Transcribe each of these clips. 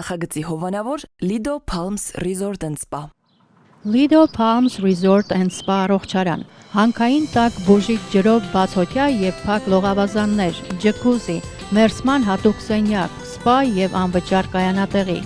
նախագծի հովանավոր Lido Palms Resort and Spa։ Lido Palms Resort and Spa առողջարան, հանքային տաք բուժիչ ջրով բացօթյա եւ փակ լողավազաններ, ջկուզի, մերսման հատուկ սենյակ, սպա եւ անվճար կայանատեղի։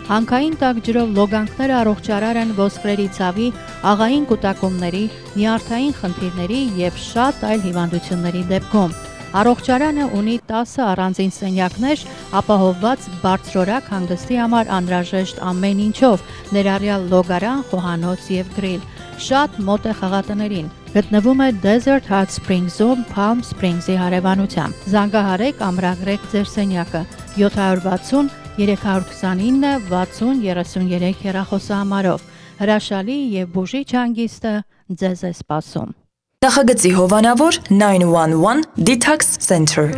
Հանքային տաք ջրով լոգանքները առողջարար են ոսկրերի ցավի, աղային կուտակումների, նյարդային խնդիրների եւ շատ այլ հիվանդությունների դեպքում։ Առողջարանը ունի 10 առանձին սենյակներ, ապահովված բարձրորակ հանգստի համար անհրաժեշտ ամեն ինչով, ներառյալ լոգարան, խոհանոց եւ գրիլ։ Շատ մոտ է խաղատներին։ Գտնվում է Desert Hot Springs-ում Palm Springs-ի հարևանությամբ։ Զանգահարեք, ամրագրեք ձեր սենյակը 760 329 60 33 հեռախոսահամարով։ Հրաշալի եւ բուժիչ հանգիստը ձեզ է սպասում։ Նախագծի հովանավոր 911 Detox Center։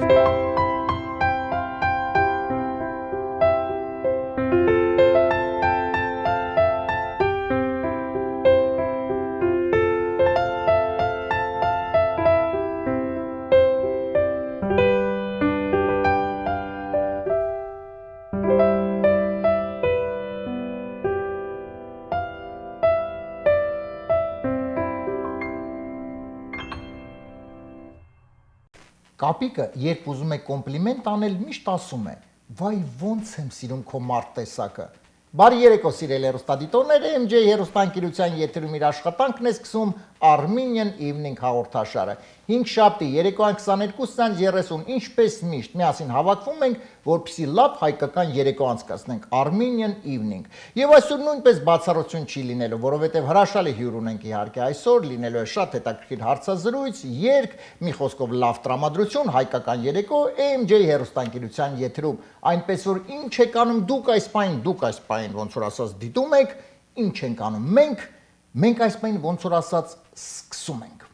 Կապիկը, երբ ուզում է կոմպլիմենտ անել, միշտ ասում է. «Վայ, ոնց եմ սիրում քո մարդ տեսակը»։ Բարի երեկո, սիրելի հեռուստադիտողներ, MJ հեռուստաընկերության եթերում իր աշխատանքն է սկսում Armenian Evening հաղորդաշարը։ 5 շաբթի երեկոյան 22-ից 30, ինչպես միշտ, միասին հավաքվում ենք, որպեսզի լավ հայկական երեկո անցկացնենք Armenian Evening։ Եվ այսօր նույնպես բացառություն չի լինելու, որովհետև հրաշալի հյուր ունենք իհարկե այսօր, լինելու է շատ հետաքրքիր հարցազրույց, երգ, մի խոսքով լավ տրամադրություն, հայկական երեկո MJ հեռուստաընկերության եթերում։ Այնպես որ ինչ եք անում դուք այս պահին, ոնց որ ասած դիտում եք, ինչ ենք անում մենք այս պահին ոնց որ ասած սկսում ենք։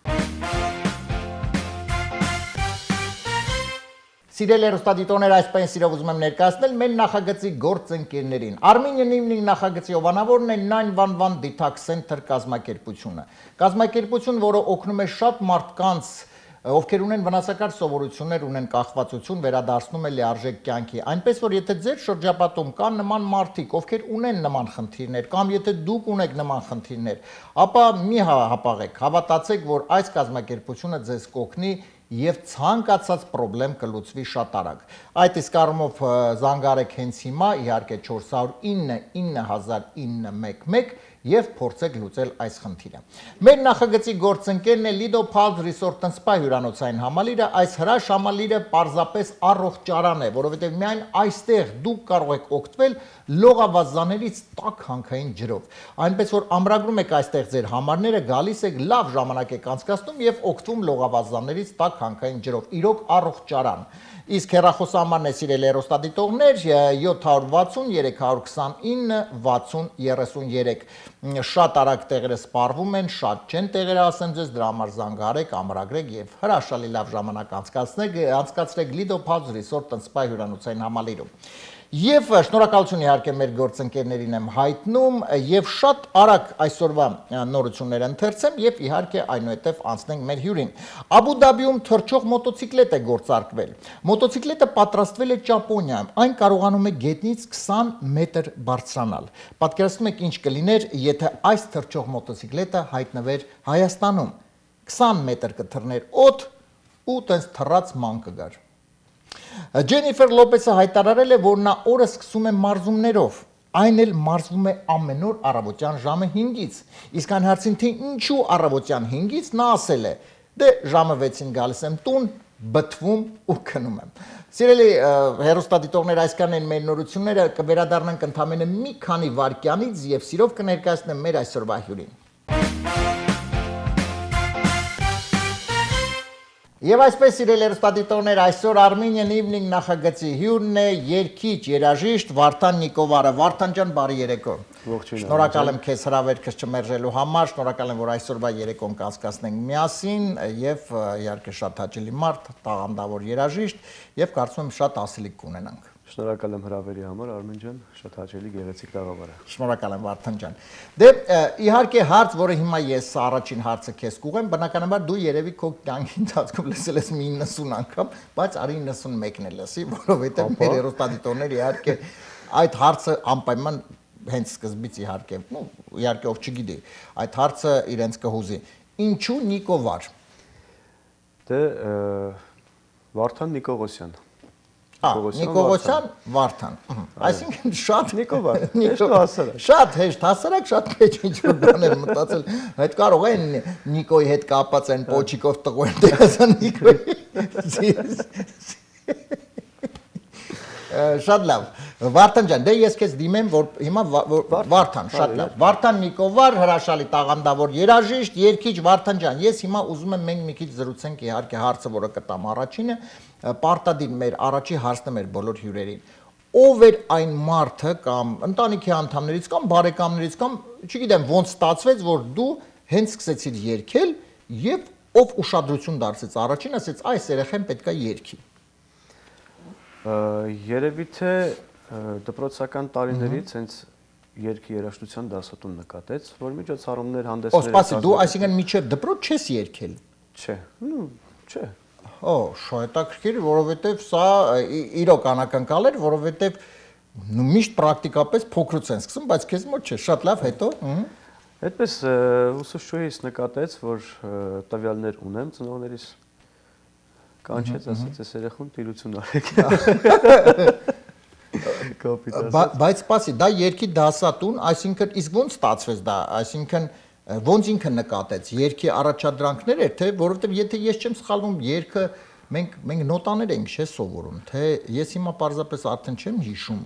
Սիրելի հեռուստադիտողներ, այս պահին սիրով ուզում եմ ներկայացնել մեր նախագծի գործընկերներին։ Armenian Evening նախագծի հովանավորն է 911 Detox Center կազմակերպությունը։ Կազմակերպություն, որը օգնում է շատ մարդկանց, ովքեր ունեն վնասակար սովորություններ, ունեն կախվածություն, վերադարձնում է լիարժեք կյանքի։ Այնպես որ եթե ձեր շրջապատում կան նման մարդիկ, ովքեր ունեն նման խնդիրներ, կամ եթե դուք ունեք նման խնդիրներ, ապա մի հապաղեք, հավատացեք, որ այս կազմակերպությունը ձեզ կօգնի եւ ցանկացած խնդրեմ կլուծվի շատ արագ։ Այդ իսկ առումով զանգարեք հենց հիմա, իհարկե 409 9011 եւ փորձեք լուծել այս խնդիրը։ Մեր նախագծի գործընկերն է Lido Palms Resort and Spa հյուրանոցային համալիրը, այս հրաշ համալիրը պարզապես առողջարան է, որովհետեւ միայն այստեղ դուք կարող եք օգտվել լողավազաններից տաք հանքային ջրով։ Այնպես որ ամրագրում եք այստեղ ձեր համարները, գալիս եք, լավ ժամանակ եք անցկացնում եւ օգտվում լողավազաններից տաք հանքային ջրով։ Իրոք առողջարան։ Իսկ հեռախոսահամարն է սիրելի հեռուստադիտողներ 760 329 60 33։ Շատ արագ տեղերը սպառվում են, շատ չեն տեղերը, ասեմ ձեզ, դրա համար զանգահարեք, ամրագրեք եւ հրաշալի լավ ժամանակ անցկացրեք Lido Palms Resort and Spa հյուրանոցային համալիրում։ Եվ շնորհակալություն իհարկե մեր գործընկերներին եմ հայտնում եւ շատ արագ այսօրվա նորությունները ընթերցեմ եւ իհարկե այնուհետեւ անցնենք մեր հյուրին։ Աբու Դաբիում թռչող մոտոցիկլետ է գործարկվել։ Մոտոցիկլետը պատրաստվել է Ճապոնիայում։ Այն կարողանում է գետնից 20 մետր բարձրանալ։ Պատկերացնում եք ինչ կլիներ, եթե այս թռչող մոտոցիկլետը հայտնվեր Հայաստանում։ 20 մետր կթռներ օդ ու տենց թռած ման կգար։ Ջենիֆեր Լոպեսը հայտարարել է, որ նա օրը սկսում է մարզումներով, այն էլ մարզվում է ամեն օր առավոտյան ժամը 5-ից, իսկ այն հարցին թե ինչու առավոտյան 5-ից նա ասել է, դե ժամը 6-ին գալիս եմ տուն, բթվում ու քնում եմ։ Սիրելի հեռուստադիտողներ, այսքան են մեր նորությունները, կվերադառնանք ընդամենը մի քանի վայրկյանից եւ սիրով կներկայացնեմ մեր այսօրվա հյուրին։ Եվ այսպես սիրելի հեռուստադիտողներ, այսօր Armenian Evening նախագծի հյուրն է երգիչ, երաժիշտ Վարդան Նիկովարը։ Վարդան ջան, բարի երեկո։ Շնորհակալ եմ քեզ հրավերքս չմերժելու համար, շնորհակալ եմ, որ այսօրվա երեկոն կանցկացնենք միասին եւ իհարկե շատ հաճելի մարդ, տաղանդավոր երաժիշտ եւ կարծում եմ շատ ասելիք կունենանք։ Շնորհակալ եմ հրավերի համար, Արմեն ջան, շատ հաճելի գեղեցիկ տաղավար է։ Շնորհակալ եմ Վարդան ջան։ Դե իհարկե հարց, որը հիմա ես առաջին հարցը քեզ կուղեմ, բնականաբար դու երևի քո կյանքի ընթացքում լսել ես մի 90 անգամ, բայց արի 91-ն է լսի, որովհետև մեր հեռուստադիտողները իհարկե այդ հարցը անպայման հենց սկզբից իհարկե ով չգիտի, այդ հարցը իրենց կհուզի։ Ինչու Նիկո Վար։ Դե Վարդան Նիկողոսյան։ Նիկողոսյան Վարդան։ Այսինքն շատ Նիկո Վար։ Հասարակ։ Շատ հեշտ հասարակ, շատ քեջ ինչ-որ բաներ մտածել։ Այդ կարող է Նիկոյի հետ կապած են պոչիկով տղու են դերասան Նիկոյի։ Շատ լավ։ Վարդան ջան, դե ես քեզ դիմեմ, որ հիմա Վարդան, շատ լավ։ Վարդան Նիկովար, հրաշալի տաղանդավոր երաժիշտ, երգիչ Վարդան ջան, ես հիմա ուզում եմ մենք մի քիչ զրուցենք իհարկե հարցը, որը կտամ առաջինը, պարտադիր մեր առաջի հարցն է մեր բոլոր հյուրերին։ Ով էր այն մարդը կամ ընտանիքի անդամներից կամ բարեկամներից կամ չգիտեմ ոնց ստացվեց, որ դու հենց սկսեցիր երգել եւ ով ուշադրություն դարձեց առաջին, ասեց այս երեխան պետքա երգի։ Երևի թե դպրոցական տարիներից հենց երգի երաժշտության դասատուն նկատեց, որ միջոցառումներ հանդեսներ։ Սպասի, դու այսինքն միջև դպրոց չես երգել։ Չէ, չէ։ Շատ հետաքրքիր, որովհետև սա իրոք անակնկալ էր, որովհետև միշտ պրակտիկապես փոքրուց են սկսում, բայց քեզ մոտ չէ, շատ լավ, հետո։ Այդպես ուսուցչուհիս նկատեց, որ տվյալներ ունեմ ծնողներիս կանչեց, ասեց, այս երեխուն տիրություն արեք։ Բայց սպասի, դա երգի դասատուն, այսինքն իսկ ոնց ստացվեց դա, այսինքն ոնց ինքը նկատեց, երգի առաջադրանքներ էր, թե որովհետև եթե ես չեմ սխալվում, երգը մենք նոտաներ ենք չէ սովորում, թե ես հիմա պարզապես արդեն չեմ հիշում,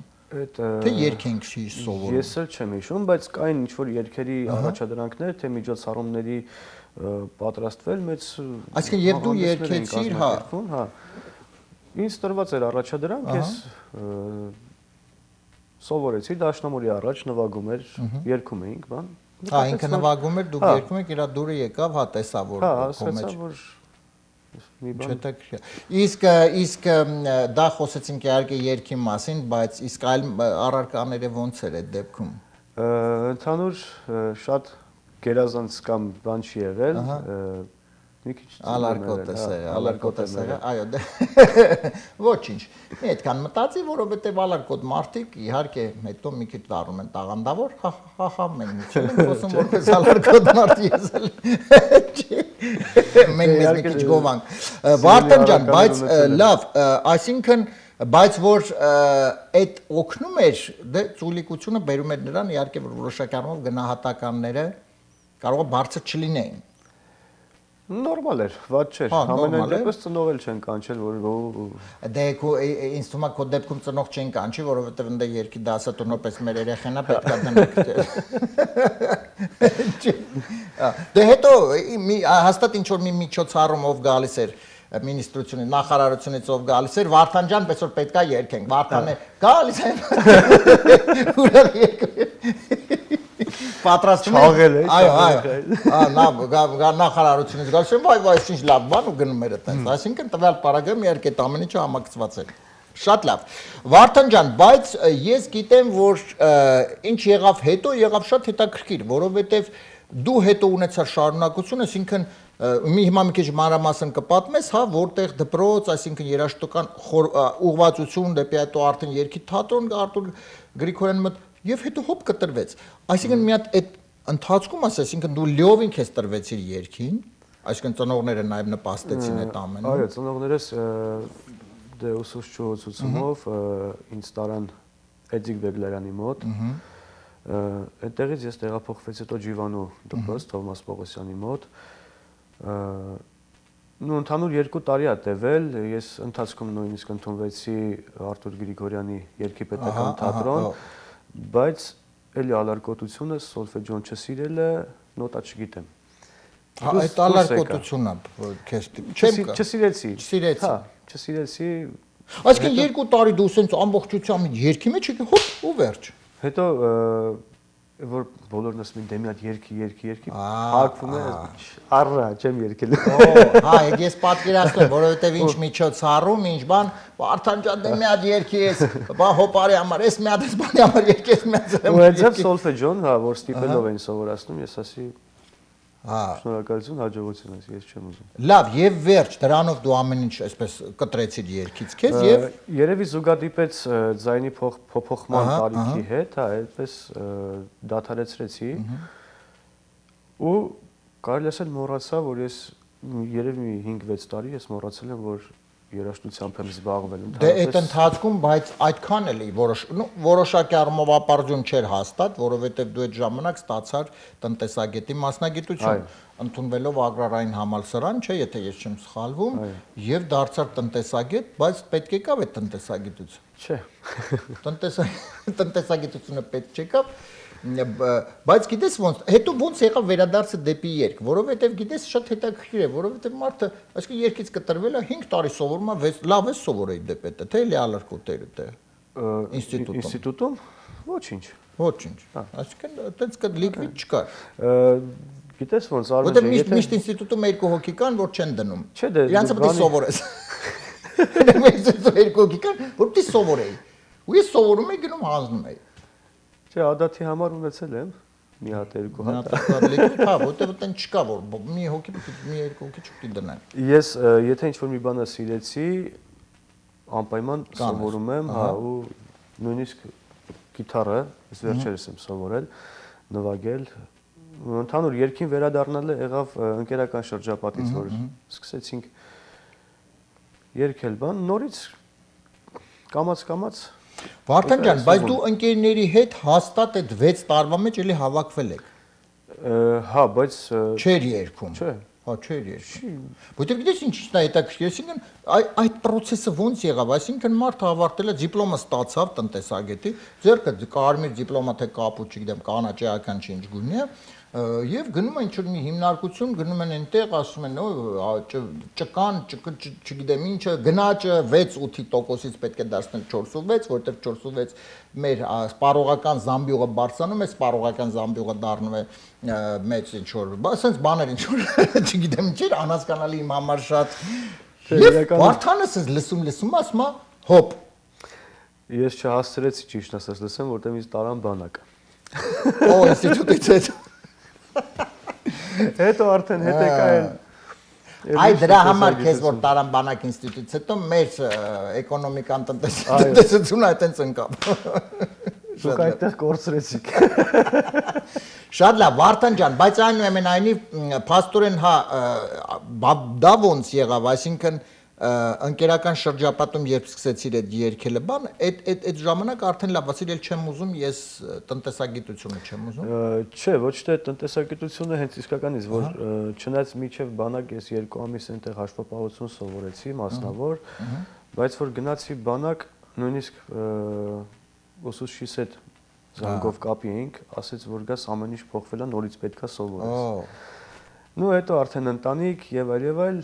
թե երգ ենք սովորում։ Ես էլ չեմ հիշում, բայց կային ինչ-որ երգերի առաջադրանքներ, թե միջոցառումների պատրաստվել մեծ։ Այսինքն եւ դու երգեցիր, հա։ Ինձ տրված էր առաջադրանք, ես սովորեցի դաշնամուրի առաջ նվագում էր, երգում էինք, բան։ Հա, ինքը նվագում էր, դուք երգում եք, իրա դուրը եկավ, հա, տեսա որ կոմեջ։ Մի բան։ Իսկ դա խոսեցինք իհարկե երգի մասին, բայց իսկ այլ առարկաները ոնց էր այդ դեպքում։ Ընդհանուր շատ գերազանց կամ բան չի եղել, մի քիչ ալարկոտեսերը, այո, ոչինչ։ Մի այդքան մտածի, որովհետև ալարկոտ մարդիկ իհարկե հետո մի քիչ դառնում են տաղանդավոր, հա, մենք չենք խոսում որպես ալարկոտ մարդ ես էլ։ Մենք մեզ մի քիչ գովանք։ Վարդան ջան, բայց լավ, այսինքն բայց որ այդ օգնում էր, դե ծուլիկությունը բերում էր նրան, իհարկե որ որոշակի առումով գնահատականները կարող է բարձր չլինեին։ Նորմալ էր, վատ չէր։ Ամենայն դեպս ծնող էլ չեն կանչել, որ դե ինձ թվում է քո դեպքում ծնող չեն կանչի, որովհետև ընդ երգի դասատունոպես մեր երեխենա պետքա դնենք։ Դե հետո հաստատ ինչ որ մի միջոցառումով գալիս էր մինիստրությունի նախարարությունից ով գալիս էր Վարդան ջան, պես որ պետքա երգենք։ Վարդանը գալիս է։ Ուրախ երգում։ Պատրաստում են։ Այո, նախարարությունից գալիս են, վայ, ինչ լավ բան ու գնում էր այդպես։ Այսինքն տվյալ պարագայում իհարկե ամեն ինչը համակցված էր։ Շատ լավ։ Վարդան ջան, բայց ես գիտեմ, որ ինչ եղավ հետո, եղավ շատ հետաքրքիր, որովհետև դու հետո ունեցար շարունակություն, այսինքն հիմա մի քիչ մանրամասն կպատմես, հա, որտեղ դպրոց, այսինքն երաժշտական ուղղվածություն դեպի հետո արդեն երգի թատրոն Արտուր Գրիգորյանի մոտ եւ հետո հոп կտրվեց։ Այսինքն մի հատ այդ ընթացքում ասես, այսինքն դու լիովին քեզ տրվեցիր երգին, այսինքն ծնողները նաեւ նպաստեցին այդ ամենը։ Այո, ծնողներս դե ուսուցչու ցուցումով ինձ տարան Էդիկ Բեգլարյանի մոտ։ Այդտեղից ես տեղափոխվեցի հետո Ջիվանու դպրոց Թովմաս Պողոսյանի մոտ։ Նու ընդհանուր 2 տարի է տևել, ես ընթացքում նույնիսկ ընդունվեցի Արտուր Գրիգորյանի երգի պետական թատրոն, բայց էլի ալարկոտությունը սոլֆեջոն չսիրելը նոտա չգիտեմ։ Հա, այդ ալարկոտությունն է, քեզ չսիրեցի։ Հա, չսիրեցի։ Այսինքն 2 տարի դու սենց ամբողջությամբ երգի մեջ եկի հոп ու վերջ։ Հետո որ բոլորն ասում են դե մի հատ երգի, հակվում է, առա չեմ երգել։ Հա, ես պատկերացնում, որովհետև ինչ միջոցառում, ինչ բան, Վարդան ջան, դե մի հատ երգի ես, բա հոպարի համար, ես մի հատ ես բանի համար երգես մի հատ։ Ու այդպես սոլֆեջոն, հա, որ ստիպելով են սովորացնում, ես ասի Շնորհակալություն, հաջողություն ես, ես չեմ ուզում։ Լավ, եւ վերջ, դրանով դու ամեն ինչ այսպես կտրեցիր երկից քեզ եւ Երևի զուգադիպեց ձայնի փոփոխման տարիքի հետ, հա, այդպես դադարեցրեցի։ Ու կարելի ասել մոռացա, որ ես երևի 5-6 տարի ես մոռացել եմ, որ երաժշտությամբ եմ զբաղվել։ Դե այդ ընթացքում, բայց այդքան էլի որոշակի առումով ապարդյուն չէր հաստատ, որովհետև դու այդ ժամանակ ստացար տնտեսագետի մասնագիտություն, ընդունվելով ագրարային համալսարան, չէ, եթե ես չեմ սխալվում, եւ դարձար տնտեսագետ, բայց պետք եկավ այդ տնտեսագիտությունը։ Չէ։ Տնտեսագիտությունը պետք չեկավ, բայց գիտես ոնց, հետո ոնց եղավ վերադարձը դեպի երգ, որովհետև գիտես շատ հետաքրքիր է, որովհետև մարդը, այսինքն երգից կտրվել է 5 տարի սովորում է, լավ է սովորեի դեպետը, թե էլի ալարկոտերը թե ինստիտուտում։ Ոչինչ։ Ոչինչ։ Այսինքն այդպես լիկվիդ չկար։ Գիտես ոնց արվում է։ Որտեղ միշտ ինստիտուտում 2 հոգի կան, որ չեն դնում։ Իրանց պետք է սովորես։ Մենք 2 հոգի կան, որ դի սովորեի։ Ու ես սովորում եի գնում հանձնում եի։ Չէ, ադատի համար ունեցել եմ մի հատ 2 հատ։ Հա, որտեղ այդեն չկա, որ մի հոգի, մի 2 հոգի չպետք է դնեն։ Ես եթե ինչ-որ մի բանը սիրեցի, անպայման սովորում եմ, հա, ու նույնիսկ գիտարը, ես վերջերս եմ սովորել, նվագել, ընդհանուր երգին վերադառնալը եղավ ընկերական շրջապատից, որ սկսեցինք երգել բան, նորից կամաց Վարդան ջան, բայց դու ընկերների հետ հաստատ այդ 6 տարվա մեջ էլի հավաքվել եք։ Հա, բայց չէր երգում։ Չէ։ Հա, չէր երգում։ Որտեղ գիտես ինչն է հետաքրքիր, այսինքն այդ process-ը ոնց եղավ, այսինքն մարդը ավարտել է դիպլոմը ստացավ տնտեսագետի, ձեռքը կարմիր դիպլոմա թե կապուտ, չգիտեմ, կանաչական չի ինչ գույնի է, եւ գնում են ինչ-որ մի հիմնարկություն, գնում են այնտեղ, ասում են, ճկան, չգիտեմ ինչը, գնաճը 6-8%-ից պետք է դարձնել 4.6, որտեղ 4.6 մեր սպառողական զամբյուղը բարձրանում է, սպառողական զամբյուղը դառնում է մեծ ինչ-որ, ասենց բաներ ինչ-որ, չգիտեմ ինչ էր, անհասկանալի իմ համար շատ։ Եվ Վարդանս լսում, ասում է, հոպ։ Ես չհասցրեցի ճիշտ ասած լսեմ, որտեղ ինձ տարան բանակ։ Օ, ինստիտուտից հետո։ Հետո արդեն հետ եկա էլ։ Այ դրա համար քեզ որ տարան բանակ ինստիտուտից հետո մեր էկոնոմիկան տնտեսությունը այդտենց ընկավ։ Դուք այդտեղ կորցրեցիք։ Շատ լավ, Վարդան ջան, բայց այնուամենայնիվ փաստորեն հա դա ոնց եղավ, այսինքն ընկերական շրջապատում երբ սկսեցիր այդ երգելը բան, այդ ժամանակ արդեն լավ, ասել չեմ ուզում, ես տնտեսագիտությունը չեմ ուզում։ Չէ, ոչ թե տնտեսագիտությունը հենց իսկականից, որ չնայած միջև բանակ ես 2 ամիս այնտեղ հաշվապահություն սովորեցի, մասնավոր, բայց որ գնացի բանակ, նույնիսկ ուսուցչիս հետ զանգով կապի էինք, ասեց որ գաս ամեն ինչ փոխվել է, նորից պետքա սովորես։ Նու հետո արդեն ընտանիք եւ այլ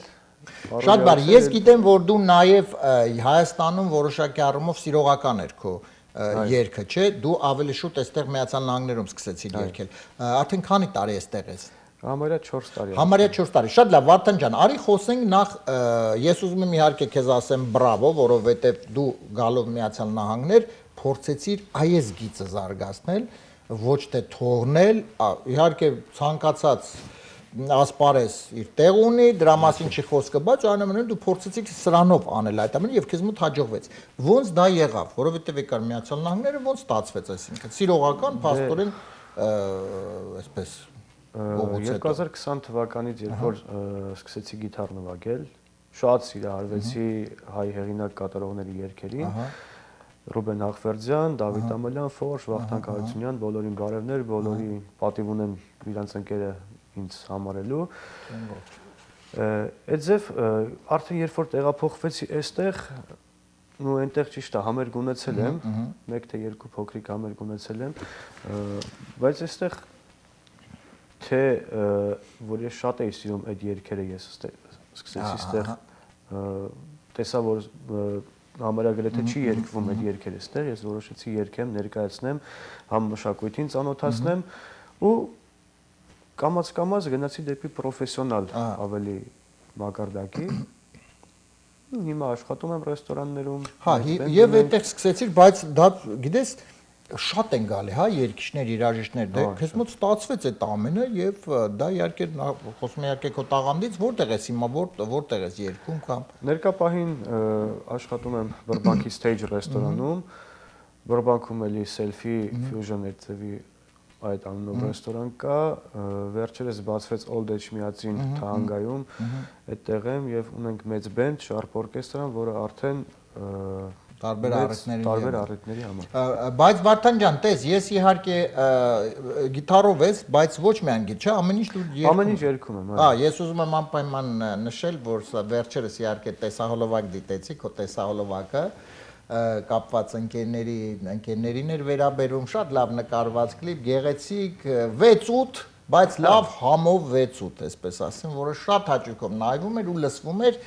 Շատ բարի, ես գիտեմ, որ դու նաև Հայաստանում որոշակի առումով սիրողական էր քո երգը, չէ՞, դու ավելի շուտ այստեղ Միացյալ Նահանգներում սկսեցիր երգել։ Արդեն քանի տարի այստեղ ես։ Համարյա 4 տարի։ Համարյա 4 տարի։ Շատ լավ, Վարդան ջան, արի խոսենք նախ ես ուզում եմ իհարկե քեզ ասեմ բրավո, որովհետև դու գալով Միացյալ Նահանգներ փորձեցիր այս գիծը զարգացնել, ոչ թե թողնել, իհարկե ցանկացած ասպարես իր տեղ ունի, դրա մասին չի խոսքը, բայց այնուամենայնիվ դու փորձեցիր սրանով անել այդ ամենը եւ քեզ մոտ հաջողվեց։ Ոնց դա եղավ, որովհետեւ եկար Միացյալ Նահանգները, ոնց ստացվեց, այսինքն սիրողական, փաստորեն, այսպես 2020 թվականից երբ որ սկսեցի գիտար նվագել, շատ սիրահարվեցի հայ հեղինակ կատարողների երգերին, Ռուբեն Ախվերդյան, Դավիթ Ամելյան, Ֆորշ, Վախթան Կարությունյան, բոլորին բարևներ, բոլորի պատիվ ունեմ իրանց ընկերը ինձ համարելու։ Այդ ձև արդեն երբ որ տեղափոխվեցի այստեղ, ու այնտեղ ճիշտ է, համերգ ունեցել եմ, 1 թե 2 փոքրիկ համերգ ունեցել եմ, բայց այստեղ թե որ ես շատ էի սիրում այդ երգերը, ես սկսեցի այստեղ տեսա որ համարյա գրեթե չի երգվում այդ երգերը այստեղ, ես որոշեցի երգեմ, ներկայացնեմ, համ մշակույթին ծանոթացնեմ ու կամաց գնացի դեպի պրոֆեսիոնալ ավելի մակարդակի։ Հիմա աշխատում եմ ռեստորաններում։ Հա, եւ այդտեղ սկսեցիր, բայց դա գիտես շատ են գալի, հա, երգիչներ, երաժիշտներ, դե քեզ մոտ ստացվեց այդ ամենը եւ դա իհարկե խոսում եմ իհարկե քո տաղանդից, որտեղ ես հիմա, որտեղ ես երգում կամ Ներկա պահին աշխատում եմ Բրբանքի Stage ռեստորանում, Բրբանքում էլի Selfie Fusion երթևի այդ անունով ռեստորան կա, վերջերս բացվեց Old Age միածին Թահանգայում, այդտեղ եմ եւ ունենք մեծ բենդ, շարփ օրկեստրան, որը արդեն տարբեր առիթների համար։ Բայց Վարդան ջան, տես, ես իհարկե գիտարով ես, բայց ոչ միայն գիտ, չէ, ամեն ինչ դու երգում։ Ամեն ինչ երգում եմ, այո։ Ես ուզում եմ անպայման նշել, որ սա վերջերս իհարկե տեսահոլովակ դիտեցի, քո տեսահոլովակը կապված ընկերներին էր վերաբերում, շատ լավ նկարված կլիպ, գեղեցիկ 6-8, բայց լավ համով 6-8, այսպես ասեմ, որը շատ հաճույքով նայվում էր ու լսվում էր,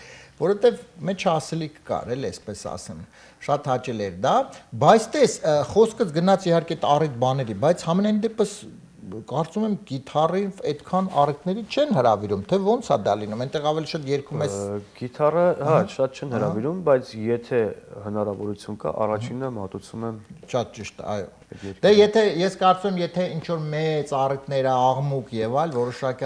որովհետև մեջ ասելիք կար, էլ այսպես ասեմ, շատ հաճել էր դա, բայց տես, խոսքս գնաց իհարկե առիթ բաների, բայց համենայն դեպս կարծում եմ գիտարին այդքան առիթների չեն հրավիրում, թե ոնց է դա լինում, այնտեղ ավելի շատ երգում ես Գիտարը, հա, շատ չեն հրավիրում, բայց եթե հնարավորություն կա, առաջինը մատուցում եմ շատ ճիշտ, այո։ Դե եթե ես կարծում եմ, եթե ինչ որ մեծ առիթներ է, աղմուկ եւ այլ, որոշակի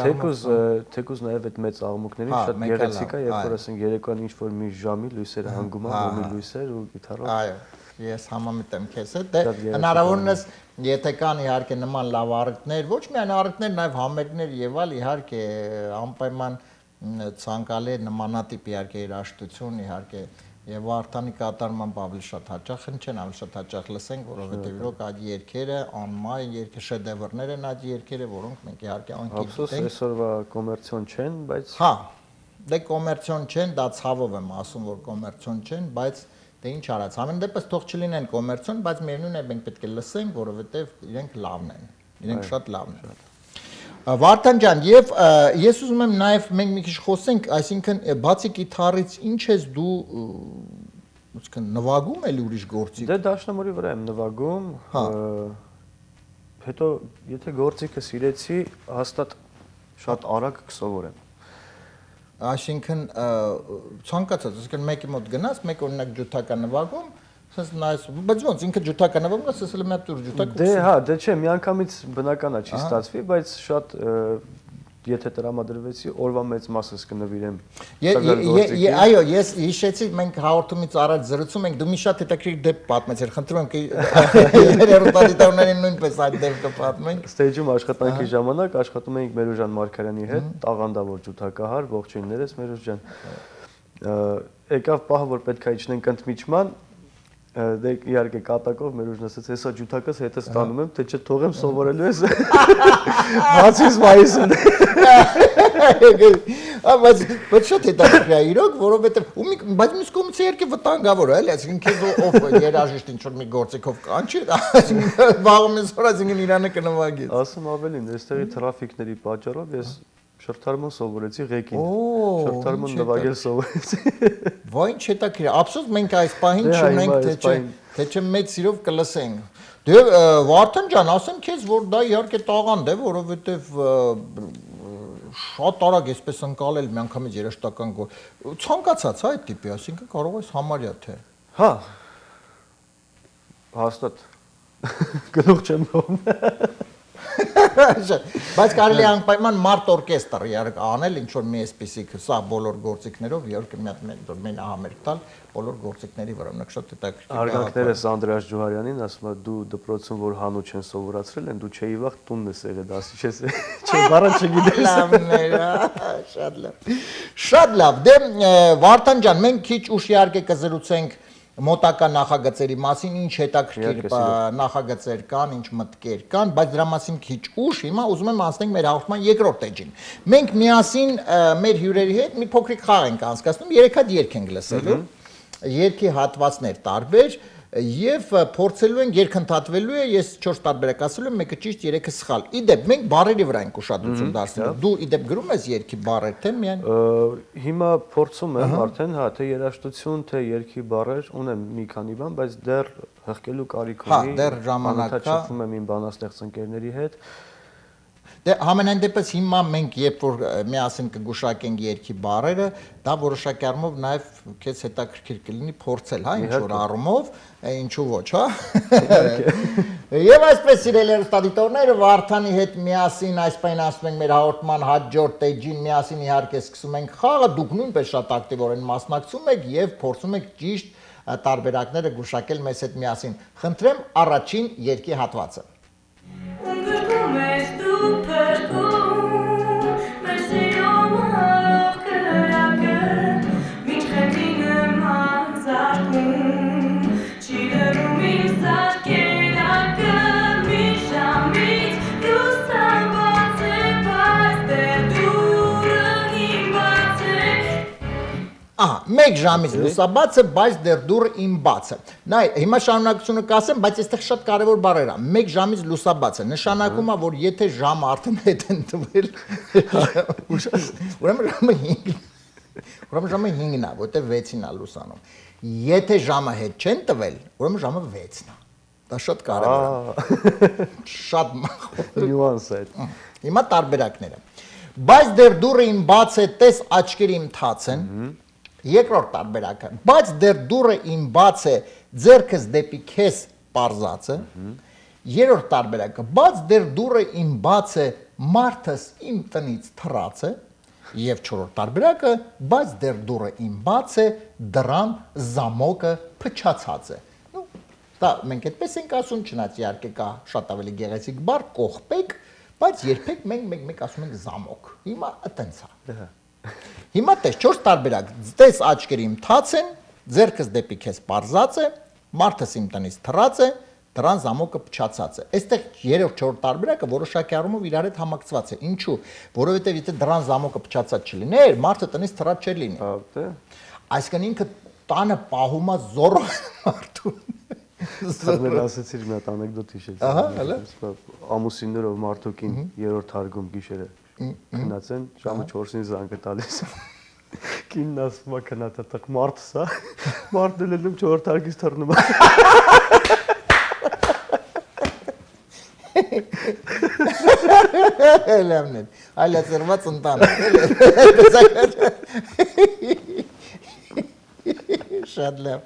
թեկուզ նաև այդ մեծ աղմուկներին շատ գեղեցիկ է, երբ որ ասենք երեկոյան ինչ որ մի ժամի լույսերը հանգում են, ոմի լույսեր ու գիտարով։ Այո, ես համամիտ եմ քեզ հետ, դե հնարավորինս եթե կան իհարկե նման լավ առիթներ, ոչ միայն առիթներ, նաև համերգներ եւ այլ, իհարկե անպայման ցանկալի նմանատիպ իհարկե երաժշտություն, իհարկե եւ Վարդանի կատարմամբ ավելի շատ հաճախ չեն, ավելի շատ հաճախ լսենք, որովհետեւ իրոք այդ երգերը անմայ երգ շեդևրներ են այդ երգերը, որոնք մենք իհարկե անկի գիտենք։ Այսօրվա կոմերցիոն չեն, բայց հա, դե կոմերցիոն չեն, դա ցավով եմ ասում, որ կոմերցիոն չեն, բայց դե ինչ արած, ամեն դեպս թող չլինեն կոմերցիոն, բայց միևնույն է մենք պետք է լսենք, որովհետեւ իրենք լավն են, իրենք շատ լավն են։ Վարդան ջան, եւ ես ուզում եմ նաեւ մենք մի քիչ խոսենք, այսինքն բացի գիտարից ինչ ես դու ուսկն նվագում էլ ուրիշ գործի։ Դե դաշնամուրի վրա եմ նվագում։ Հետո եթե գործիքը սիրեցի, հաստատ շատ արագ կսովորեմ։ Այսինքն ցանկացած, այսինքն մեկի մոտ գնաս, մեկ օրինակ ջութակա նվագում, ասես նայես, բայց ոնց ինքը ջութակա նվագում, ասես էլ մի հատ տուր ջութակ։ Դե հա, դե չէ, միանգամից բնական է չի ստացվի, բայց շատ եթե տրամադրվեցի, օրվա մեծ մասս կնվիրեմ։ Այո, ես հիշեցի, մենք հաղորդումից առաջ զրուցում ենք, դու մի շատ հետաքրքիր դեպք պատմեցիր, խնդրում եմ երերուտադիտողներին նույնպես այդ դեպքը պատմենք։ Ստեյջում աշխատանքի ժամանակ աշխատում էինք Մերուժան Մարգարյանի հետ, տաղանդավոր ջութակահար, ողջույններս Մերուժ ջան։ Եկավ պահը, որ պետք է իջնենք ընդմիջման, դե իհարկե կատակով Մերուժն ասաց, հեսա ջութակս հետը ստանում եմ, թե չէ թողեմ սովորելու ես։ Բացիս մայիսին։ Բայց շատ հետաքրքիր է իրոք, որովհետև բայց մյուս կողմից իհարկե վտանգավոր է, էլի, այսինքն քեզ ով երաժիշտ ինչ որ մի գործիքով կանչի, այսինքն վաղում ես որ այսինքն Իրանը կնվագի։ Ասում ավելին, այստեղի թրաֆիկների պատճառով ես շրթարմոն սովորեցի ղեկին։ Շրթարմոն նվագել սովորեցի։ Ոայ ինչ հետաքրքիր, ափսոս մենք այս պահին չունենք, թե չէ մեծ սիրով կլսենք։ Դե Վարդան ջան, ասեմ քեզ, որ դա իհարկե տաղանդ է, որովհետև շատ արագ էսպես ընկալել միանգամից երաժշտական ցանկացած հա այդ տիպի, այսինքն կարող ես համարյա թե։ Հա։ Հաստատ։ Գլուխ չեմ նոմ։ Բայց կարելի է անպայման մարդ օրկեստր իհարկե անել ինչ որ մի էսպիսի սա բոլոր գործիքներով իհարկե մի հատ մենահամերգ տալ բոլոր գործիքների վրա մնաք շատ հետաքրքիր։ Արգանքներս Անդրեաս Ջուհարյանին ասում է դու դպրոցում որ հանու չեն սովորացրել են դու չէի վաղ տունն ես եղել դասի չես չէ բառը չգիտես։ Լավներ, շատ լավ։ Շատ լավ։ Դե Վարդան ջան, մենք քիչ ուշ իհարկե կզրուցենք մոտակա նախագծերի մասին, ինչ հետաքրքիր նախագծեր կան, ինչ մտքեր կան, բայց դրա մասին քիչ ուշ, հիմա ուզում եմ անցնենք մեր հաղորդման երկրորդ էջին։ Մենք միասին մեր հյուրերի հետ մի փոքրիկ խաղ ենք անցկացնում, 3 հատ երգ ենք լսելու, երգի հատվածներ տարբեր եւ փորձելու ենք երկընդհատվելու է, ես 4 տարբերակ ասելու եմ, մեկը ճիշտ, 3-ը սխալ։ Իդեպ մենք բառերի վրա ենք ուշադրություն դարձնում։ Դու իդեպ գրում ես երգի բառեր, թե միայն հիմա փորձում եմ արդեն, հա, թե երաժշտություն, թե երգի բառեր, ունեմ մի քանի բան, բայց դեռ հղկելու կարիք ունի։ Հա, դեռ ժամանակ կա։ Չփվում եմ իմ բանաստեղծ ընկերների հետ։ Դե համենայն դեպս հիմա մենք երբ որ միասին կգուշակենք երգի բառերը, դա որոշակի առումով նաև քեզ հետաքրքիր կլինի փորձել, հա, ինչ որ առումով, ինչու ոչ, հա։ Եվ այսպես սիրելի հեռուստադիտողներ, Վարդանի հետ միասին այսպես ասում ենք մեր հաղորդման հաջորդ էջին միասին իհարկե սկսում ենք խաղը, դուք նույնպես շատ ակտիվորեն մասնակցում եք եւ փորձում եք ճիշտ տարբերակները գուշակել մեզ հետ միասին։ Խնդրեմ առաջին երկի հատվածը։ Ահա, 1 ժամից լուսաբաց է, բայց դեռ դուռը իմ բաց է։ Նայ, հիմա շարունակությունը կասեմ, բայց այստեղ շատ կարևոր բառեր ա։ 1 ժամից լուսաբաց է, նշանակում է, որ եթե ժամը արդեն հետ են տվել, ուրեմն ժամը 5-ն է, որտեղ 6-ին է լուսանում։ Եթե ժամը հետ չեն տվել, ուրեմն ժամը 6-ն է։ Դա շատ կարևոր է։ Շատ նյուանս է։ Հիմա տարբերակները։ Բայց դեռ դուռը իմ բաց է, տես աչքերի իմ թաց են։ Երկրորդ տարբերակը, բայց դեռ դուռը իմ բաց է, ձեռքս դեպի քեզ պարզած է։ Երրորդ տարբերակը, բայց դեռ դուռը իմ բաց է, մարդս իմ տնից թռած է։ Եվ չորրորդ տարբերակը, բայց դեռ դուռը իմ բաց է, դռան զամոկը փչացած է։ Դա մենք այդպես ենք ասում, չնայած իհարկե կա շատ ավելի գեղեցիկ բառ, կողպեք, բայց երբեք մենք մեկ ասում ենք զամոկ։ Հիմա այտենց է։ Հիմա տես 4 տարբերակ, տես աչքերի իմ թաց են, ձեռքս դեպի քեզ պարզած է, մարդս իմ տնից թռած է, դռան զամոկը փչացած է։ Այստեղ 3-4 տարբերակը որոշակի առումով իրար հետ համակցված է։ Ինչու՞, որովհետև եթե դռան զամոկը փչացած չլիներ, մարդը տնից թռած չէր լինի։ Այսինքն ինքը տանը պահում է զոռ մարդուն։ Սա ասեցիր մի հատ անեկդոտ հիշեցի։ Ահա, հələ։ Ամուսիններով մարդուկին 3-րդ հարգում գիշերը քնած են, ժամը 4-ին զանգը տալիս։ Կինն ասում է քնած մարդս է, մարդն էլ ելնում 4-րդ հարգից թռնում է։ Լավն է, այլացրված ընտան։ Շատ լավ։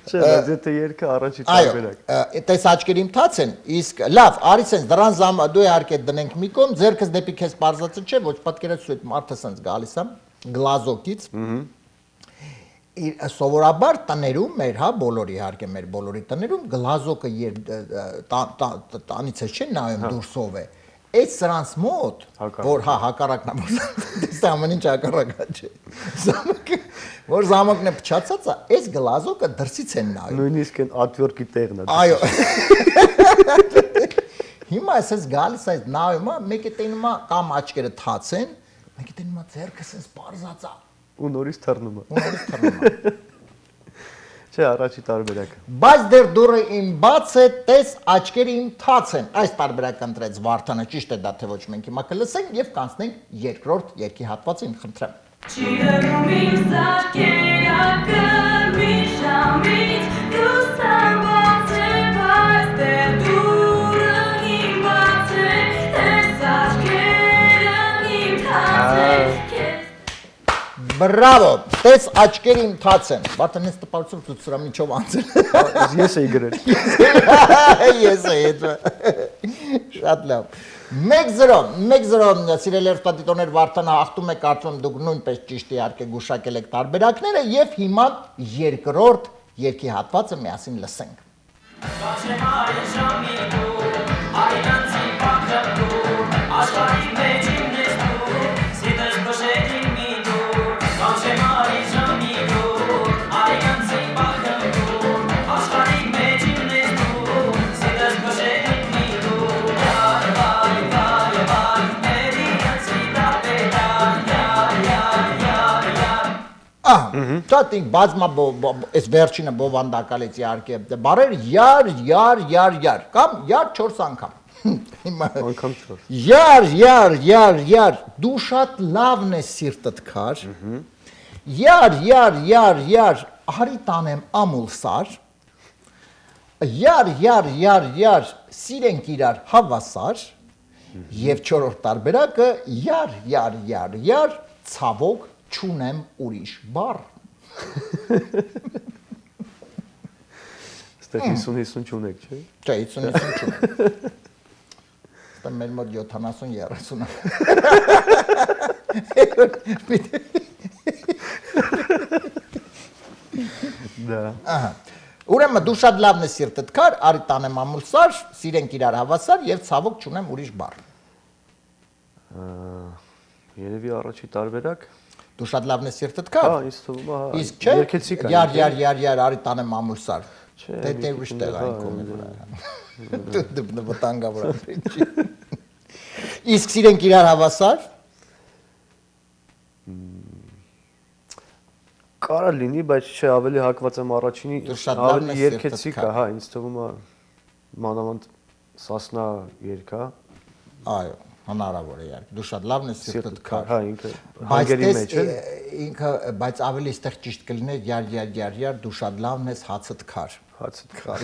Չէ, բայց եթե երկը առաջի տարբերակ։ Այո, տես աչքերի իմ թաց են, իսկ լավ, արի սենց դրան զամ դու իհարկե դնենք մի կողմ, ձեռքս դեպի քեզ պարզածը չէ, ոչ պատկերացու այդ մարդը սենց գալիս է գլազոկից։ Սովորաբար տներում մեր, հա, բոլորի իհարկե մեր բոլորի տներում գլազոկը տանից չէ նայում դուրսով է։ Այդ սրանց մոտ, որ հա հակառակն է, դա ամեն ինչ հակառակա չէ։ Որ զամոկն է փչացած է, այս գլազոկը դրսից են նայում։ Նույնիսկ այն ատվյորկի տեղն է։ Այո։ Հիմա այսպես գալիս այս նայում է, մեկը տենում է կամ աչքերը թաց են, մեկը տենում է ձեռքը sense պարզած է։ Ու նորից թռնում է։ Նորից թռնում է։ Չէ, առաջի տարբերակը։ Բայց դեռ դուռը իմ բաց է, տես աչքերը իմ թաց են։ Այս տարբերակը ընտրեց Վարդանը, ճիշտ է դա թե ոչ մենք հիմա կլսենք եւ կանցնենք երկրորդ երկի հատվածին, խնդրեմ։ Չիրնում իմ սարքերակը մի ժամից դուսան բաց է, բայց դեռ դուռը իմ բաց է, տես աչքերը իմ թաց է։ Բրավո, տես աչքերը իմ թաց են։ Վարդան ես տպարություն ցույց սրա միջով անցել։ Ես էի գրել։ Ես էի դա։ Շատ լավ։ 1-0, սիրելի հեռուստադիտողներ, Վարդանը հաղթում է, կարծում դուք նույնպես ճիշտ իհարկե գուշակել եք տարբերակները եւ հիմա երկրորդ երկի հատվածը միասին լսենք։ Շատ ինք բազմա այս վերջինը բովանդակալից իհարկե բարեր յար կամ յար 4 անգամ։ Անգամ 4։ Յար, դու շատ լավն ես սիրտդ քար։ Յար, արի տանեմ ամուլսար։ Յար, սիրենք իրար հավասար։ Եվ 4-րդ տարբերակը յար, ցավոք չունեմ ուրիշ բառ։ Այստեղ 50-50 չունեք, չէ՞։ Չէ, 50-50 չունենք։ Ստա մեր մոտ 70-30 Դա։ Ահա։ Ուրեմն դու շատ լավն ես սիրտդ կար, արի տանեմ ամուսար, սիրենք իրար հավասար եւ ցավոք չունեմ ուրիշ բառ։ Երևի առաջի տարբերակ։ Դու շատ լավն ես սիրտդ կար։ Հա, ինձ թվում է, հա։ Իսկ չէ։ Երկեցիկ է։ Յար, արի տանեմ ամուսար։ Չէ, Դե ուրիշ տեղ այն կողմի վրա։ Դու վտանգավոր ես։ Իսկ սիրենք իրար հավասար։ Կարա լինի, բայց չէ, ավելի հակված եմ առաջինի, Դու շատ լավն ավելի ես երկեցիկ սիրտդ է, հա, ինձ թվում է մանավանդ Սասնա երգա, Այո, հնարավոր է իհարկե։ Դու շատ լավն ես սիրտդ կար։ հա, ինքը Բայց հանգերի տես մեջ է։ ինքը բայց ավելի ստեղ ճիշտ կլիներ յար, դու շատ լավն ես հացդ քար։ Հացդ քար։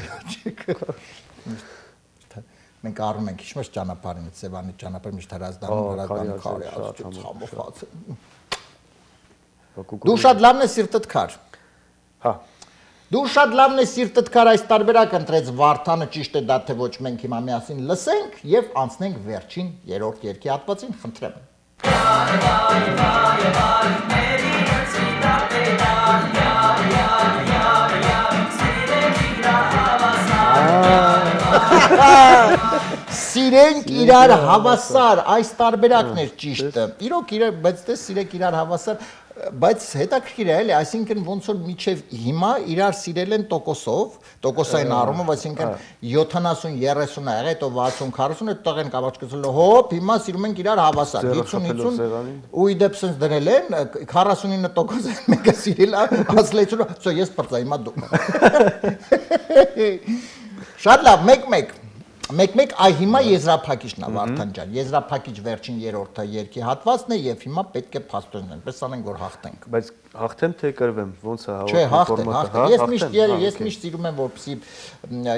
Մենք առնում ենք ինչ-որ ճանապարհին, Սևանի ճանապարհ միշտ հրազդանում քարի ցամով հացը։ Դու շատ լավն ես սիրտդ քար։ Հա։ Դու շատ լավն ես սիրտդ քար այս տարբերակ ընտրեց Վարդանը, ճիշտ է դա թե ոչ, մենք հիմա միասին լսենք եւ անցնենք վերջին երրորդ երգի հատվածին, խնդրեմ։ Սիրենք իրար հավասար, այս տարբերակն էր ճիշտը։ Իրոք իրար, բայց դե սիրեք իրար հավասար, բայց հետաքրքիր է, էլի, այսինքն ոնց որ միջև հիմա իրար սիրել են տոկոսով, տոկոսային առումով, այսինքն 70-30 ա եղել, հետո 60-40, այդ տղեն կավաճկացել, հոп, հիմա սիրում ենք իրար հավասար, 50-50 ու իդեպ sense դրել են 49% մեկը սիրել, ասլեցու, «Սո ես բրծա, հիմա դու»։ Շատ լավ, մեկ, այ հիմա եզրափակիչն է Վարդան ջան, եզրափակիչ վերջին երրորդը երկի հատվածն է եւ հիմա պետք է փաստորեն, պես անենք որ հաղթենք։ Բայց հաղթեմ թե կրվեմ, ոնց է Չէ, հաղթեմ։ Ես հաղթեմ։ միշտ սիրում եմ որպեսզի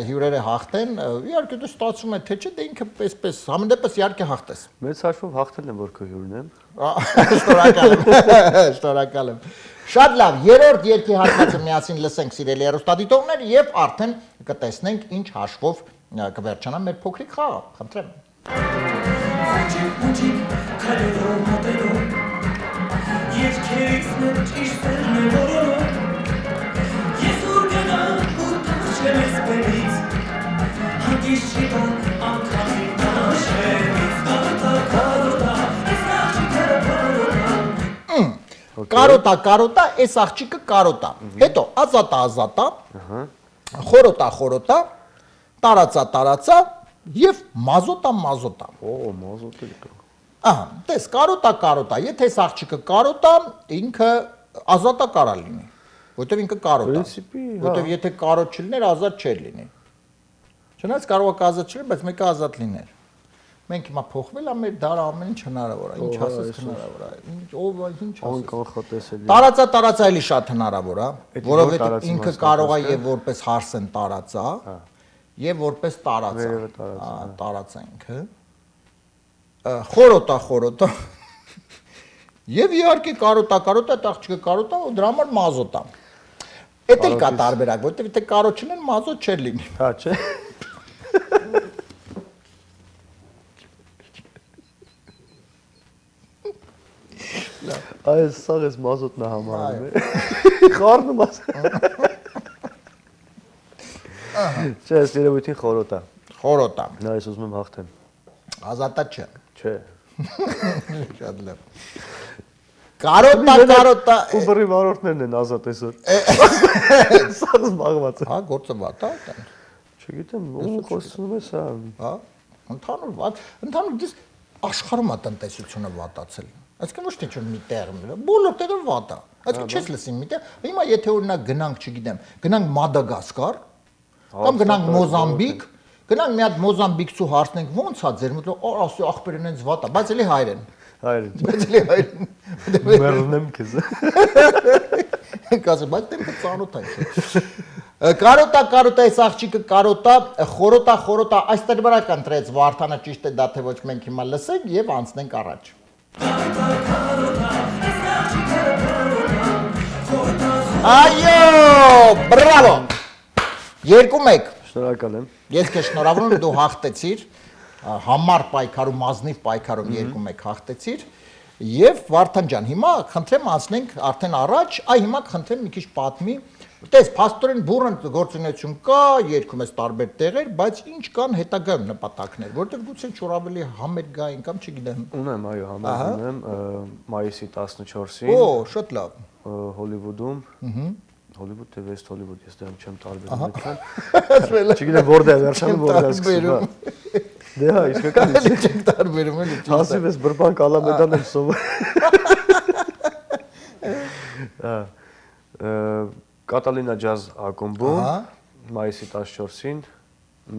հյուրերը հաղթեն, իհարկե դու ստացվում է թե չէ, դե ինքը պես համենայնպես իհարկե հաղթես։ Մեծ հաշվով հաղթել եմ, որ քո հյուրն եմ։ Շնորհակալ եմ։ Շատ լավ, երրորդ երկի հատվածը միասին լսենք սիրելի հեռուստադիտողներ եւ արդեն կտեսնենք ինչ հաշվով կվերջանա մեր փոքրիկ խաղը, խնդրեմ։ Կարոտա, այս աղջիկը կարոտա։ Հետո ազատա, խորոտա, տարածա եւ մազոտա։ Օ, մազոտը կա։ Ահա, տես, կարոտա, եթե այս աղջիկը կարոտա, ինքը ազատա կարա լինի, որտեղ ինքը կարոտա։ Պրինցիպի, հա։ Որտեղ եթե կարոտ չլիներ, ազատ չէր լինի։ Չնայած կարող է ազատ չլիներ, բայց մեկը ազատ լիներ։ Մենք հիմա փոխվել է մեր դարը ամեն ինչ հնարավոր է, ինչ ասես հնարավոր է, ով ինչ ասես։ Անկանխատեսելի։ Տարածա էլի շատ հնարավոր է, որովհետև ինքը կարող է եւ որպես հարսեն տարածա, եւ որպես տարածա։ Տարածա ինքը։ Խորոտա։ Եվ իհարկե կարոտա, այդ աղջիկը կարոտա, ու դրա համար մազոտա։ Էդ էլ կա տարբերակ, որովհետև եթե կարոտ չունեն, մազոտ չէր լինի։ Հա, չէ։ Այս սաղ ես մազոտնա համարում է։ Խառնում ես։ Չէ, ես երևույթին խորոտա։ Նա ես ուզում եմ հաղթեմ։ Ազատա չէ։ Չէ։ Շատ լավ։ Կարոտա։ Ու բռի վարորդներն են ազատ այսօր։ Սաղ զբաղված է։ Հա, գործը վատ է։ Չգիտեմ, ում խոսում ես, հա։ Հա, ընդհանուր դες աշխարհում է տնտեսությունը վատացել։ Այսինքն ոչ թե մի տեղ, բոլոր տեղը վատ է։ Այսինքն չես լսի մի տեղ, հիմա եթե օրինակ գնանք, չգիտեմ, գնանք Մադագասկար, կամ գնանք Մոզամբիկ, գնանք մի հատ մոզամբիկցու հարցնենք ո՞նց է ձեր մոտ, ասի ախպերն ինձ վատ է, բայց էլի հայրեն։ Մեռնեմ քեզ։ Կասեմ, բայց դեպքը ծանոթ է։ Կարոտա, այս աղջիկը կարոտա, խորոտա, այս տարբերակ ընտրեց Վարդանը, ճիշտ է դա թե ոչ, մենք հիմա լսենք եւ անցնենք առաջ։ Այո, բրավո։ 2-1 Շնորհակալ եմ։ Ես քեզ շնորհավորում եմ, դու հաղթեցիր, համառ պայքարում, ազնիվ պայքարում 2-1 հաղթեցիր, եւ Վարդան ջան, հիմա խնդրեմ անցնենք արդեն առաջ, հիմա խնդրեմ մի քիչ պատմի, տես, փաստորեն բուրըն գործունեություն կա, երգում ես տարբեր տեղեր, բայց ինչ կան հետագայում նպատակներ, որտեղ գուցե չոր ավելի համեր գային կամ չգիտեմ։ Ունեմ, այո, համեր ունեմ, մայիսի 14-ին։ Օ, շատ լավ։ Հոլիվուդում, Հոլիվուդ թե Վեստ Հոլիվուդ, ես դեռ չեմ տարբերում այդքան։ Չգիտեմ որտեղ վերջանում, որտեղ սկսում։ Դե հա, իսկական է։ Չեք տարբերում էլի։ Հասիվ ես բրբան կալամեդան եմ սովոր։ Կատալինա ջազ ակումբում մայիսի 14-ին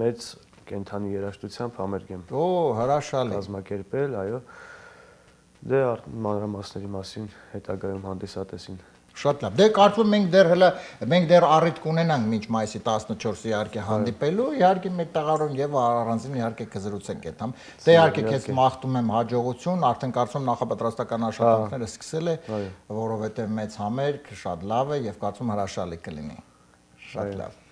մեծ կենթանի երաժշտությամբ համերգ եմ։ Օ, հրաշալի։ Կազմակերպել, այո։ Դե մանրամասների մասին հետագայում հանդիսատեսին։ Շատ լավ։ Դե կարծում մենք դեռ առիթ կունենանք մինչ մայիսի 14-ի իհարկե հանդիպելու, իհարկե մեր տաղարում եւ առանձին իհարկե կզրուցենք այդ համ։ Դե իհարկե քեզ մաղթում եմ հաջողություն, արդեն կարծում նախապատրաստական աշխատանքները սկսել է, որովհետեւ մեծ համերգ, շատ լավ է եւ կարծում հրաշալի կլինի։ Շատ լավ։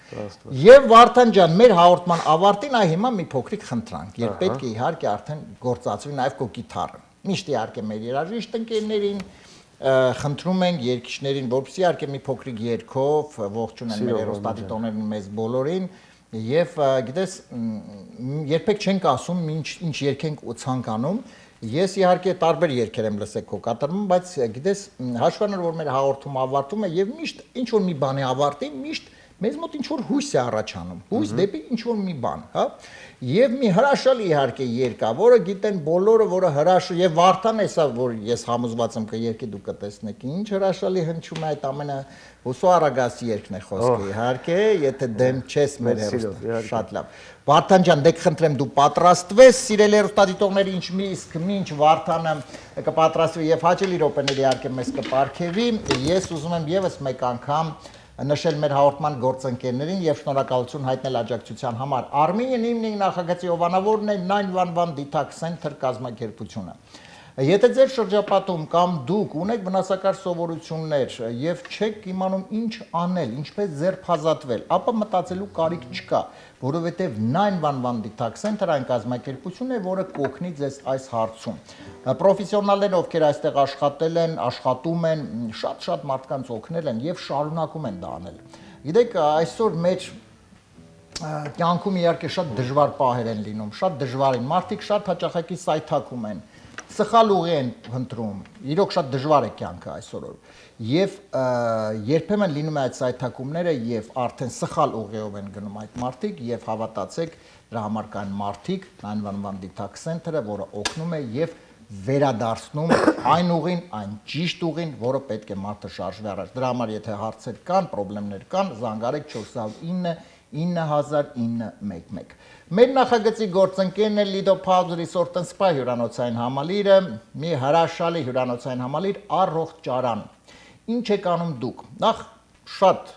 Եվ Վարդան ջան, մեր հաղորդման ավարտին հիմա մի փոքրիկ խնդրանք, երբ պետք է իհարկե արդեն գործածվի նաեւ քո գիտարը։ Միշտ իհարկե մեր երաժիշտ ընկերներին խնդրում ենք երգիչներին, որպեսզի իհարկե մի փոքրիկ երգով ողջունեն մեր հեռուստադիտողներին մեզ բոլորին եւ գիտես երբեք չենք ասում ինչ երգենք ու ցանկանում ես իհարկե տարբեր երգեր եմ լսել քո կատարում, բայց գիտես հաշվառնոր որ մեր հաղորդումը ավարտում է եւ միշտ ինչ որ մի բանի ավարտի միշտ մեզ մոտ ինչ որ հույս է առաջանում, հույս դեպի ինչ որ մի բան, հա։ Եվ մի հրաշալի իհարկե երգ է, որը գիտեն բոլորը, որը հրաշալի եւ Վարդան է սա, որ ես համոզված եմ կերկի դուք կտեսնեք, ինչ հրաշալի հնչում է այդ ամենը Հուսո Արագասի երգն է խոսքը, իհարկե, եթե դեմ չես մեր հերոստը, շատ լավ։ Վարդան ջան, դե կխնդրեմ դու պատրաստվես, սիրելի հեռուստադիտողների, ինչ Վարդանը կպատրաստվի եւ հաճելի րոպեների իհարկե մեզ կպարգևի, ես ուզում եմ եւս մեկ անգամ նշել մեր հաղորդման գործընկերներին եւ շնորհակալություն հայտնել աջակցության համար։ Armenian Evening նախագծի ովանավորն է 911 Detox Center կազմակերպությունը։ Եթե ձեր շրջապատում կամ դուք ունեք վնասակար սովորություններ եւ չեք իմանում ինչ անել, ինչպես ձերբազատվել, ապա մտածելու կարիք չկա, որովհետեւ 911 Detox Center այն կազմակերպությունն է, որը կօգնի ձեզ այս հարցում։ Պրոֆեսիոնալներ, ովքեր այստեղ աշխատել են, աշխատում են, շատ մարդկանց օգնել են եւ շարունակում են դա անել։ Գիտեք, այսօր մեր կյանքում իհարկե շատ դժվար պահեր են լինում, շատ դժվար են, մարդիկ շատ հաճախակի սայթակում են, սխալ ուղի են ընտրում, իրոք շատ դժվար է կյանքը այսօր։ Եվ երբեմն լինում է այդ սայթակումները եւ արդեն սխալ ուղիով են գնում այդ մարդիկ եւ հավատացեք, դրա համար կան մարդիկ 911 Detox Center-ը, որը օգնում է եւ վերադարձնում այն ուղին, այն ճիշտ ուղին, որը պետք է մարդը շարժվի առաջ։ Դրա համար եթե հարցեր կան, խնդիրներ կան, զանգարեք 409 900911։ Մեր նախագծի գործընկերն է Lido Pubs Resort and Spa հյուրանոցային համալիրը, մի հրաշալի հյուրանոցային համալիր առողջ ճարան։ Ինչ եք անում դուք։ Նախ շատ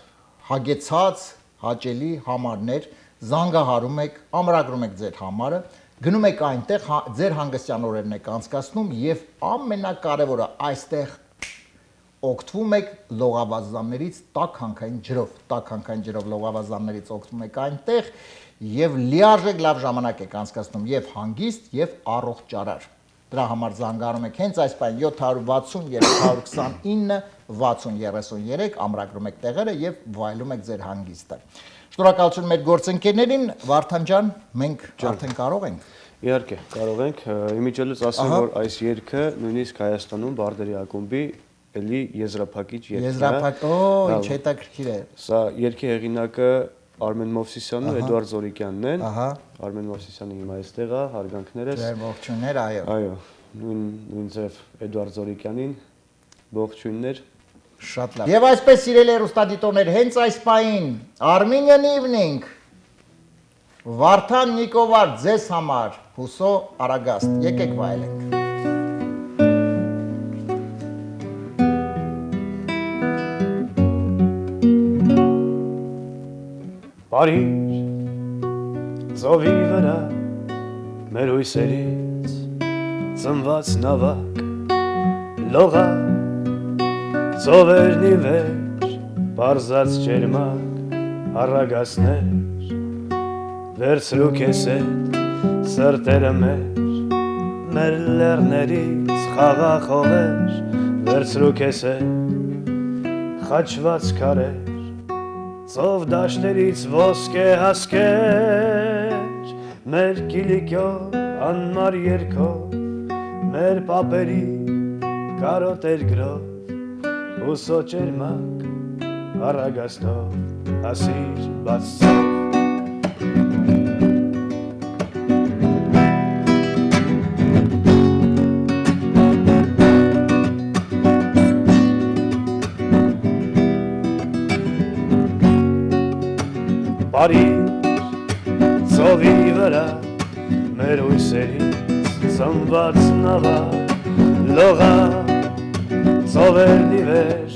հագեցած, հաճելի համարներ, զանգահարում եք, ամրագրում եք ձեր համարը, գնում եք այնտեղ, ձեր հանգստյան օրերն եք անցկացնում եւ ամենակարևորը այստեղ օգտվում եք լողավազաններից տաք հանքային ջրով լողավազաններից օգտվում եք այնտեղ եւ լիարժեք լավ ժամանակ եք անցկացնում եւ հանգիստ եւ առողջ ճարար։ Դրա համար զանգարում եք հենց այս պայն 760 329 6033 ամրագրում եք տեղերը եւ վայելում եք ձեր հանգիստը։ Շնորհակալություն մեր գործընկերներին, Վարդան ջան, մենք արդեն կարող ենք։ Իհարկե, կարող ենք, իմիջիալից ասեմ, որ այս երգը նույնիսկ Հայաստանում Բարդերի ակումբի էլի եզրափակիչ երգ է։ Եզրափակ, ինչ հետաքրքիր է։ Սա երգի հեղինակը Արմեն Մովսիսյանն ու Էդուարդ Զորիկյանն են։ Արմեն Մովսիսյանը հիմա այստեղ է, հարգանքներս։ Ձեր ողջույններ, այո։ Այո, նույն ձև Էդուարդ Զորիկյանին ողջույններ։ Շատ լավ։ Եվ այսպես սիրելի հեռուստադիտողներ, հենց այս պահին Armenian Evening Վարդան Նիկովար ձեզ համար Հուսո Արագաստ։ Եկեք վայելենք։ Բարիր ծովի վրա մեր հույսերից ծնված նավակ լողա ծովերնի վեր բարձած ջերմակ առագասներ վերցրու քեզ հետ սրտերը մեր լեռներից խաղախողեր վերցրու քեզ հետ խաչված քարեր ծով դաշտերից ոսկե հասկեր մեր կիլիկյով անմար երգով մեր պապերի կարոտեր գրով ու սոճերմակ առագաստով ասիր բաց ծով Բարիր ծովի վրա մեր հույսերից ծնված նավակ լողա ծովերն ի վեր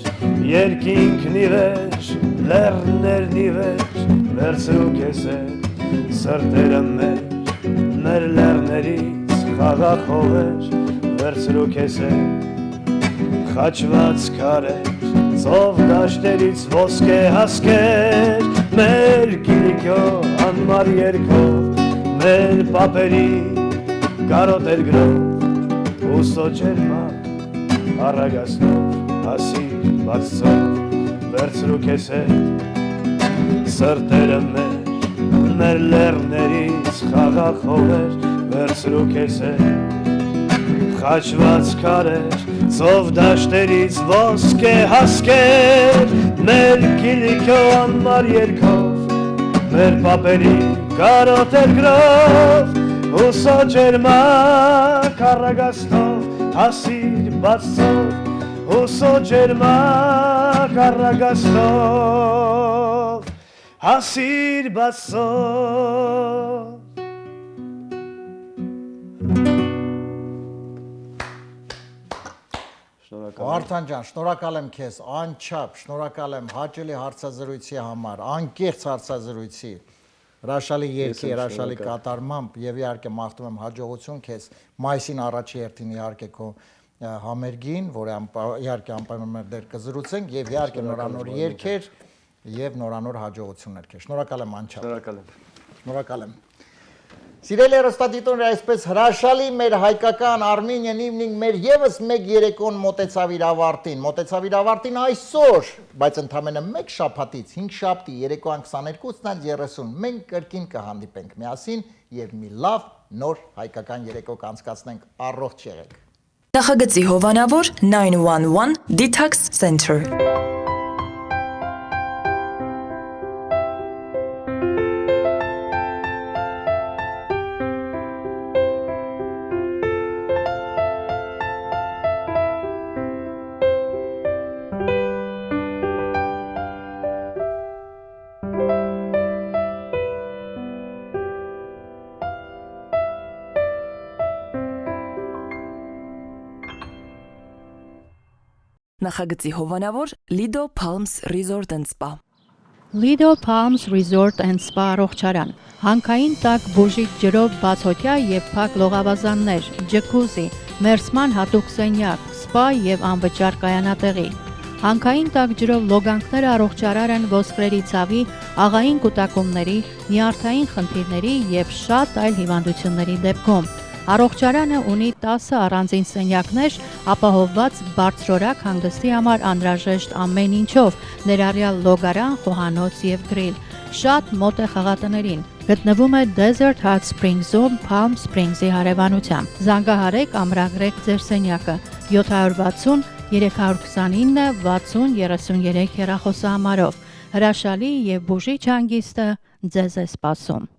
երկինքն ի վեր լեռներն ի վեր վերցրու քեզ հետ սրտերը մեր լեռներից խաղախողեր վերցրու քեզ հետ խաչված քարեր ծով դաշտերից ոսկե հասկեր մեր կիլիկյով անմար երգով մեր պապերի կարոտեր գրով ու սոճերմակ առագաստով ասիր բաց ծով վերցրու քեզ հետ սրտերը մեր լեռներից խաղախողեր վերցրու քեզ հետ խաչված քարեր ծով դաշտերից ոսկե հասկեր մեր կիլիկյով անմար երգով մեր պապերի կարոտեր գրով ու սոճերմակ առագաստով ասիր բաց ծով ու սոճերմակ առագաստով ասիր բաց ծով Վարդան ջան, շնորհակալ եմ քեզ, անչափ, շնորհակալ եմ հաճելի հարցազրույցի համար, անկեղծ հարցազրույցի, հրաշալի երգի, հրաշալի կատարմամբ եւ իհարկե մաղթում եմ հաջողություն քեզ մայիսին առաջի հերթին իհարկե քո համերգին, որը իհարկե անպայման դեր կզրուցենք եւ իհարկե նորանոր երգեր եւ նորանոր հաջողություններ քեզ։ Շնորհակալ եմ անչափ։ Շնորհակալ եմ։ Սիրելի հեռուստադիտողներ, այսպես հրաշալի մեր հայկական Արմենիան իվնինգ մեր եւս մեկ երեկոն մոտեցավ իր ավարտին այսօր, բայց ընդամենը մեկ շաբաթից 5 շաբթի երեկոյան 22-ից 30 մենք կրկին կհանդիպենք միասին եւ մի լավ նոր հայկական երեկո կանցկացնենք, առողջ եղեք։ Նախագծի հովանավոր 911 Detox Center Նախագծի հովանավոր Lido Palms Resort and Spa Lido Palms Resort and Spa առողջարան, հանքային տաք բուժիչ ջրով բացօթյա եւ փակ լողավազաններ, ջկուզի, մերսման հատուկ սենյակ, սպա եւ անվճար կայանատեղի։ Հանքային տաք ջրով լոգանքները առողջարար են ոսկրերի ցավի, աղային կուտակումների, նյարդային խնդիրների եւ շատ այլ հիվանդությունների դեպքում։ Առողջարանը ունի 10 առանձին սենյակներ, ապահովված բարձրորակ հանգստի համար անհրաժեշտ ամեն ինչով, ներառյալ լոգարան, խոհանոց եւ գրիլ։ Շատ մոտ է խաղատներին։ Գտնվում է Desert Hot Springs-ում Palm Springs-ի հարևանությամբ։ Զանգահարեք, ամրագրեք ձեր սենյակը 760 329 60 33 հեռախոսահամարով։ Հրաշալի եւ բուժիչ հանգիստը ձեզ է սպասում։